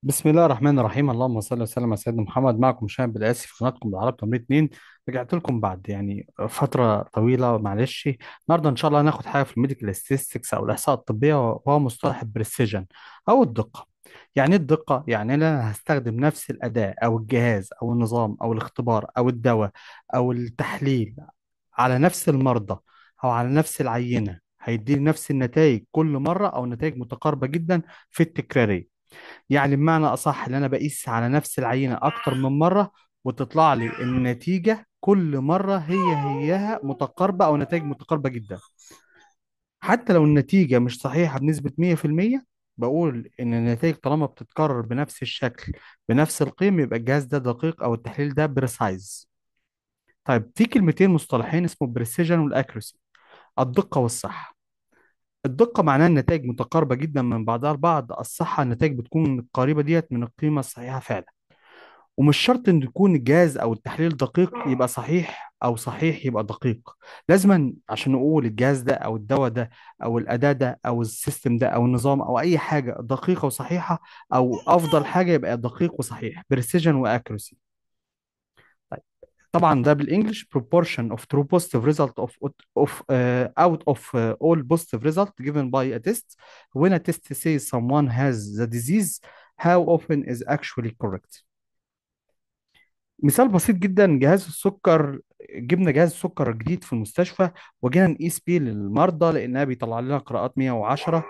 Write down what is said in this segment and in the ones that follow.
بسم الله الرحمن الرحيم. اللهم صل وسلم على سيدنا محمد. معكم شاهد بالاسف في قناتكم بالعرب تمرين اتنين. رجعت لكم بعد فتره طويله، معلش. النهارده ان شاء الله هناخد حاجه في الميديكال ستاتستكس او الاحصاء الطبيه، وهو مصطلح البريسيجن او الدقه. يعني ايه الدقه؟ يعني انا هستخدم نفس الاداه او الجهاز او النظام او الاختبار او الدواء او التحليل على نفس المرضى او على نفس العينه، هيديني نفس النتائج كل مره او نتائج متقاربه جدا في التكراريه. يعني بمعنى أصح إن أنا بقيس على نفس العينة أكتر من مرة، وتطلع لي النتيجة كل مرة هيها متقاربة أو نتائج متقاربة جدا. حتى لو النتيجة مش صحيحة بنسبة 100%، بقول إن النتائج طالما بتتكرر بنفس الشكل بنفس القيم يبقى الجهاز ده دقيق أو التحليل ده بريسايز. طيب، في كلمتين مصطلحين اسمه بريسيجن والأكيرسي، الدقة والصحة. الدقة معناها النتائج متقاربة جدا من بعضها البعض، الصحة النتائج بتكون قريبة ديت من القيمة الصحيحة فعلا. ومش شرط ان يكون الجهاز او التحليل دقيق يبقى صحيح، او صحيح يبقى دقيق. لازما عشان نقول الجهاز ده او الدواء ده او الاداة ده او السيستم ده او النظام او اي حاجة دقيقة وصحيحة، او افضل حاجة يبقى دقيق وصحيح، بريسيجن واكيرسي. طيب، طبعا ده بالانجلش proportion of true positive result of out of all positive result given by a test. When a test says someone has the disease, how often is actually correct. مثال بسيط جدا: جهاز السكر. جبنا جهاز سكر جديد في المستشفى، وجينا نقيس بيه للمرضى لانها بيطلع لنا قراءات 110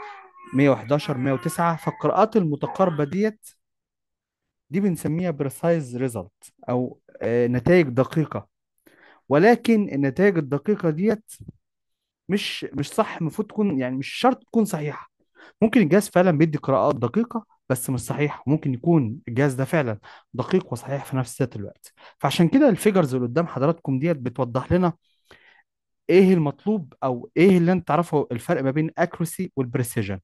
111 109. فالقراءات المتقاربه دي بنسميها بريسايز ريزلت او نتائج دقيقه. ولكن النتائج الدقيقه مش صح، المفروض تكون، يعني مش شرط تكون صحيحه. ممكن الجهاز فعلا بيدي قراءات دقيقة بس مش صحيح، ممكن يكون الجهاز ده فعلا دقيق وصحيح في نفس ذات الوقت. فعشان كده الفيجرز اللي قدام حضراتكم ديت بتوضح لنا ايه المطلوب او ايه اللي انت تعرفه الفرق ما بين accuracy والبريسيجن.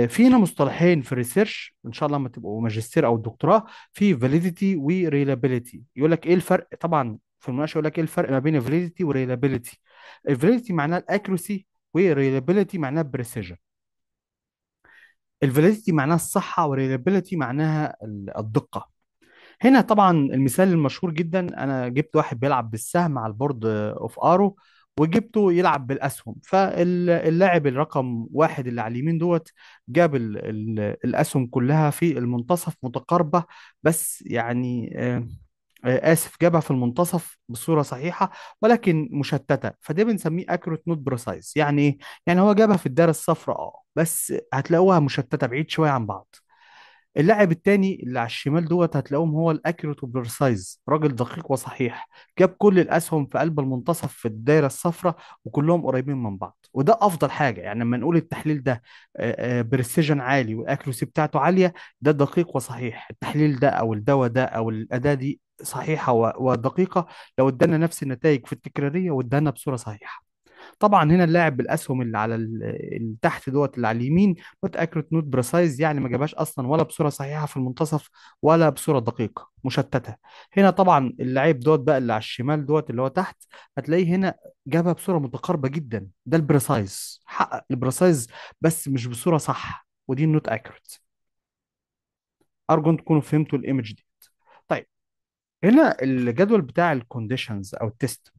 في هنا مصطلحين في الريسيرش، ان شاء الله لما تبقوا ماجستير او دكتوراه، في validity و reliability. يقول لك ايه الفرق طبعا في المناقشه، يقول لك ايه الفرق ما بين validity و reliability. الفاليديتي معناها الاكيورسي، و reliability معناها البريسيجن. الفاليديتي معناها الصحة، والريلابيليتي معناها الدقة. هنا طبعا المثال المشهور جدا، انا جبت واحد بيلعب بالسهم على البورد اوف ارو، وجبته يلعب بالاسهم. فاللاعب الرقم واحد اللي على اليمين دوت جاب الاسهم كلها في المنتصف متقاربة، بس يعني آسف، جابها في المنتصف بصورة صحيحة ولكن مشتتة، فده بنسميه accurate not precise. يعني إيه؟ يعني هو جابها في الدائرة الصفراء بس هتلاقوها مشتتة بعيد شوية عن بعض. اللاعب التاني اللي على الشمال دوت هتلاقوهم هو الاكيوريت وبريسايز، راجل دقيق وصحيح، جاب كل الاسهم في قلب المنتصف في الدايره الصفراء وكلهم قريبين من بعض. وده افضل حاجه، يعني لما نقول التحليل ده بريسيجن عالي والاكيورسي بتاعته عاليه، ده دقيق وصحيح. التحليل ده او الدواء ده او الاداه دي صحيحه ودقيقه لو ادانا نفس النتائج في التكراريه وادانا بصوره صحيحه. طبعا هنا اللاعب بالاسهم اللي على اللي تحت دوت اللي على اليمين نوت اكيوريت نوت بريسايز، يعني ما جابهاش اصلا ولا بصوره صحيحه في المنتصف ولا بصوره دقيقه، مشتته. هنا طبعا اللاعب دوت بقى اللي على الشمال دوت اللي هو تحت، هتلاقيه هنا جابها بصوره متقاربه جدا، ده البريسايز، حقق البريسايز بس مش بصوره صح، ودي النوت اكيوريت. ارجو ان تكونوا فهمتوا الايمج دي. طيب، هنا الجدول بتاع الكونديشنز او التست.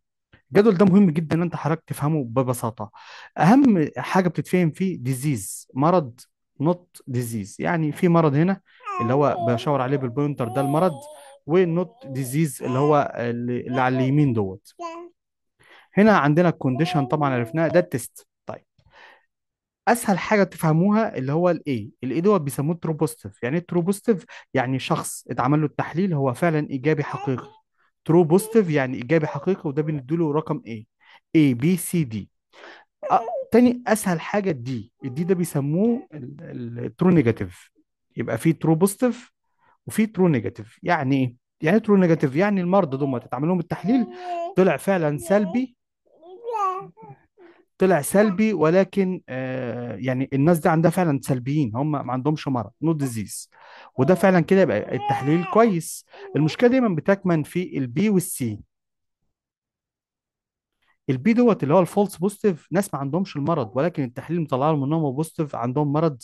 الجدول ده مهم جدا ان انت حضرتك تفهمه ببساطه. اهم حاجه بتتفهم فيه ديزيز، مرض، نوت ديزيز. يعني في مرض هنا اللي هو بشاور عليه بالبوينتر ده المرض، والنوت ديزيز اللي هو اللي على اليمين دوت. هنا عندنا الكونديشن طبعا عرفناها، ده التست. طيب، اسهل حاجه تفهموها اللي هو الاي دوت بيسموه ترو بوزيتيف. يعني ايه ترو بوزيتيف؟ يعني شخص اتعمل له التحليل هو فعلا ايجابي حقيقي. ترو بوزيتيف يعني ايجابي حقيقي، وده بنديله رقم A B C D. أه تاني اسهل حاجه الدي ده بيسموه الترو نيجاتيف. يبقى في ترو بوزيتيف وفي ترو نيجاتيف. يعني ايه؟ يعني ترو نيجاتيف يعني المرضى دول تتعمل لهم التحليل طلع فعلا سلبي، طلع سلبي، ولكن يعني الناس دي عندها فعلا سلبيين، هم ما عندهمش مرض، نو ديزيز. وده فعلا كده يبقى التحليل كويس. المشكله دايما بتكمن في البي والسي. البي دوت اللي هو الفولس بوزيتيف، ناس ما عندهمش المرض ولكن التحليل مطلع لهم انهم بوزيتيف عندهم مرض.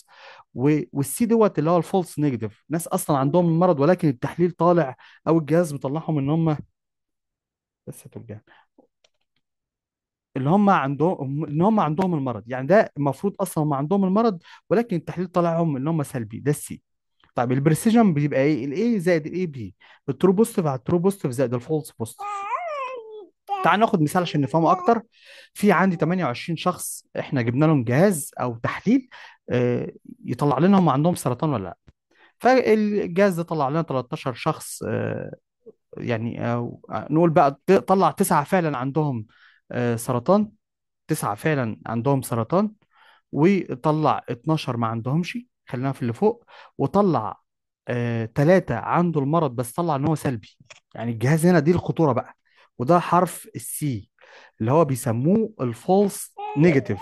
والسي دوت اللي هو الفولس نيجاتيف، ناس اصلا عندهم المرض ولكن التحليل طالع او الجهاز مطلعهم ان هم بس توجع، اللي هم عندهم ان هم عندهم المرض. يعني ده المفروض اصلا هم عندهم المرض ولكن التحليل طلعهم ان هم سلبي، ده السي. طيب البريسيجن بيبقى ايه؟ الاي زائد الاي بي، الترو بوزيتيف على الترو بوزيتيف زائد الفولس بوزيتيف. تعال ناخد مثال عشان نفهمه اكتر. في عندي 28 شخص احنا جبنا لهم جهاز او تحليل آه، يطلع لنا هم عندهم سرطان ولا لا. فالجهاز ده طلع لنا 13 شخص يعني نقول بقى طلع تسعة فعلا عندهم سرطان، تسعة فعلا عندهم سرطان، وطلع 12 ما عندهمش، خلينا في اللي فوق. وطلع ثلاثة عنده المرض بس طلع ان هو سلبي. يعني الجهاز هنا دي الخطورة بقى، وده حرف السي اللي هو بيسموه الفولس نيجاتيف.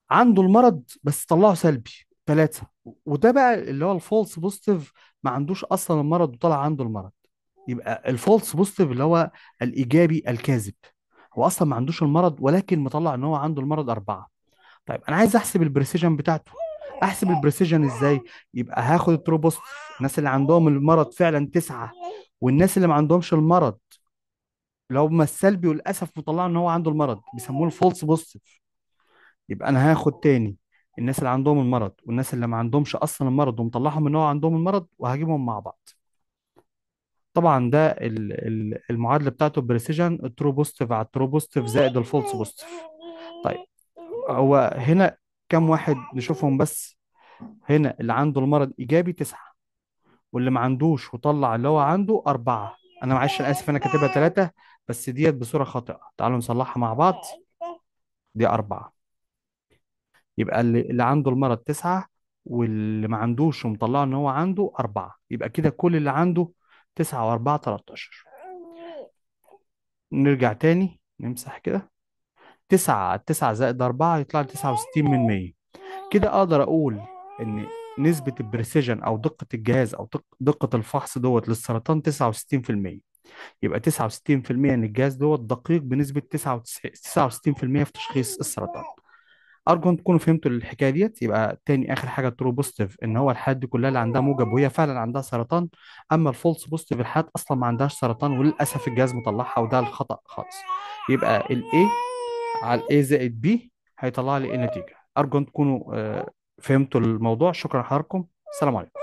عنده المرض بس طلعه سلبي ثلاثة. وده بقى اللي هو الفولس بوزيتيف، ما عندوش اصلا المرض وطلع عنده المرض. يبقى الفولس بوزيتيف اللي هو الايجابي الكاذب، هو اصلا ما عندوش المرض ولكن مطلع ان هو عنده المرض أربعة. طيب انا عايز احسب البريسيجن بتاعته. احسب البريسيجن ازاي؟ يبقى هاخد الترو بوزيتيف، الناس اللي عندهم المرض فعلا تسعة، والناس اللي ما عندهمش المرض اللي هم السلبي وللاسف مطلع ان هو عنده المرض بيسموه الفولس بوزيتيف. يبقى انا هاخد تاني الناس اللي عندهم المرض والناس اللي ما عندهمش اصلا المرض ومطلعهم ان هو عندهم المرض وهجيبهم مع بعض. طبعا ده المعادله بتاعته بريسيجن الترو بوزيتيف على الترو بوزيتيف زائد الفولس بوزيتيف. طيب هو هنا كم واحد نشوفهم بس؟ هنا اللي عنده المرض ايجابي تسعة، واللي ما عندوش وطلع اللي هو عنده أربعة. أنا معلش أنا آسف أنا كاتبها ثلاثة بس ديت بصورة خاطئة، تعالوا نصلحها مع بعض. دي أربعة. يبقى اللي عنده المرض تسعة، واللي ما عندوش ومطلعه ان هو عنده أربعة، يبقى كده كل اللي عنده تسعة وأربعة 13. نرجع تاني نمسح كده. تسعة زائد أربعة يطلع لي 69%. كده أقدر أقول إن نسبة البريسيجن أو دقة الجهاز أو دقة الفحص دوت للسرطان 69%. يبقى 69% إن الجهاز دوت دقيق بنسبة 69% في تشخيص السرطان. ارجو ان تكونوا فهمتوا الحكايه ديت. يبقى تاني اخر حاجه الترو بوزيتيف ان هو الحالات دي كلها اللي عندها موجب وهي فعلا عندها سرطان. اما الفولس بوزيتيف الحالات اصلا ما عندهاش سرطان وللاسف الجهاز مطلعها وده الخطا خالص. يبقى الاي على الاي زائد بي هيطلع لي ايه النتيجه. ارجو ان تكونوا فهمتوا الموضوع. شكرا لحضراتكم، السلام عليكم.